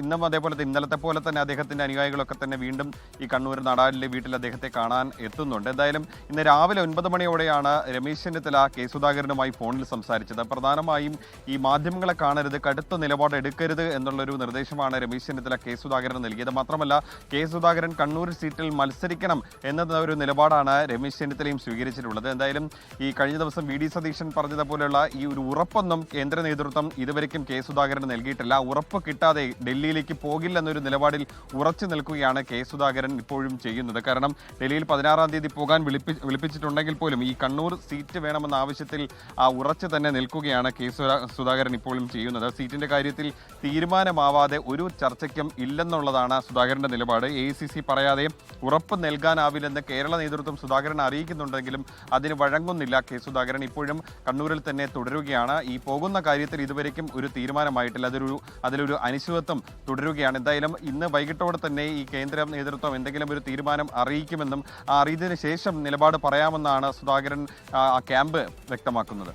ഇന്നും അതേപോലെ ഇന്നലത്തെ പോലെ തന്നെ അദ്ദേഹത്തിന്റെ അനുയായികളൊക്കെ തന്നെ വീണ്ടും ഈ കണ്ണൂർ നടാലിലെ വീട്ടിൽ അദ്ദേഹത്തെ കാണാൻ എത്തുന്നുണ്ട്. എന്തായാലും ഇന്ന് രാവിലെ 9 മണിയോടെയാണ് രമേശ് ചെന്നിത്തല കെ സുധാകരനുമായി ഫോണിൽ സംസാരിച്ചത്. പ്രധാനമായും ഈ മാധ്യമങ്ങളെ കാണരുത്, കടുത്ത നിലപാട് എടുക്കരുത് എന്നുള്ളൊരു നിർദ്ദേശമാണ് രമേശ് ചെന്നിത്തല കെ സുധാകരന് നൽകിയത്. മാത്രമല്ല കെ സുധാകരൻ കണ്ണൂർ സീറ്റിൽ മത്സരിക്കണം എന്ന ഒരു നിലപാടാണ് രമേശ് ചെന്നിത്തലയും സ്വീകരിച്ചിട്ടുള്ളത്. എന്തായാലും ഈ കഴിഞ്ഞ ദിവസം വി ഡി സതീശൻ പറഞ്ഞതുപോലെയുള്ള ഈ ഒരു ഉറപ്പൊന്നും കേന്ദ്ര നേതൃത്വം ഇതുവരെയ്ക്കും കെ സുധാകരന് നൽകിയിട്ടില്ല. ഉറപ്പ് കിട്ടാതെ ഡൽഹിയിലേക്ക് പോകില്ലെന്നൊരു നിലപാടിൽ ഉറച്ചു നിൽക്കുകയാണ് കെ സുധാകരൻ ഇപ്പോഴും ചെയ്യുന്നത്. കാരണം ഡൽഹിയിൽ 16-ാം തീയതി പോകാൻ വിളിപ്പിച്ചിട്ടുണ്ടെങ്കിൽ പോലും ഈ കണ്ണൂർ സീറ്റ് വേണമെന്ന ആവശ്യത്തിൽ ഉറച്ചു തന്നെ നിൽക്കുകയാണ് കെ സുധാകരൻ ഇപ്പോഴും ചെയ്യുന്നത്. സീറ്റിന്റെ കാര്യത്തിൽ തീരുമാനമാവാതെ ഒരു ചർച്ചയ്ക്കും ഇല്ലെന്നുള്ളതാണ് സുധാകരന്റെ നിലപാട്. AICC പറയാതെ ഉറപ്പ് നൽകാനാവില്ലെന്ന് കേരള നേതൃത്വം സുധാകരനെ അറിയിക്കുന്നുണ്ടെങ്കിലും അതിന് വഴങ്ങുന്നില്ല കെ സുധാകരൻ. ഇപ്പോഴും കണ്ണൂരിൽ തന്നെ തുടരുകയാണ്. ഈ പോകുന്ന കാര്യത്തിൽ ഇതുവരെയ്ക്കും ഒരു തീരുമാനമായിട്ടില്ല. അതിലൊരു അനിശ്ചിതത്വം തുടരുകയാണ്. എന്തായാലും ഇന്ന് വൈകിട്ടോടെ തന്നെ ഈ കേന്ദ്ര നേതൃത്വം എന്തെങ്കിലും ഒരു തീരുമാനം അറിയിക്കുമെന്നും അറിയിച്ചതിന് ശേഷം നിലപാട് പറയാമെന്നാണ് സുധാകരൻ ക്യാമ്പ് വ്യക്തമാക്കുന്നത്.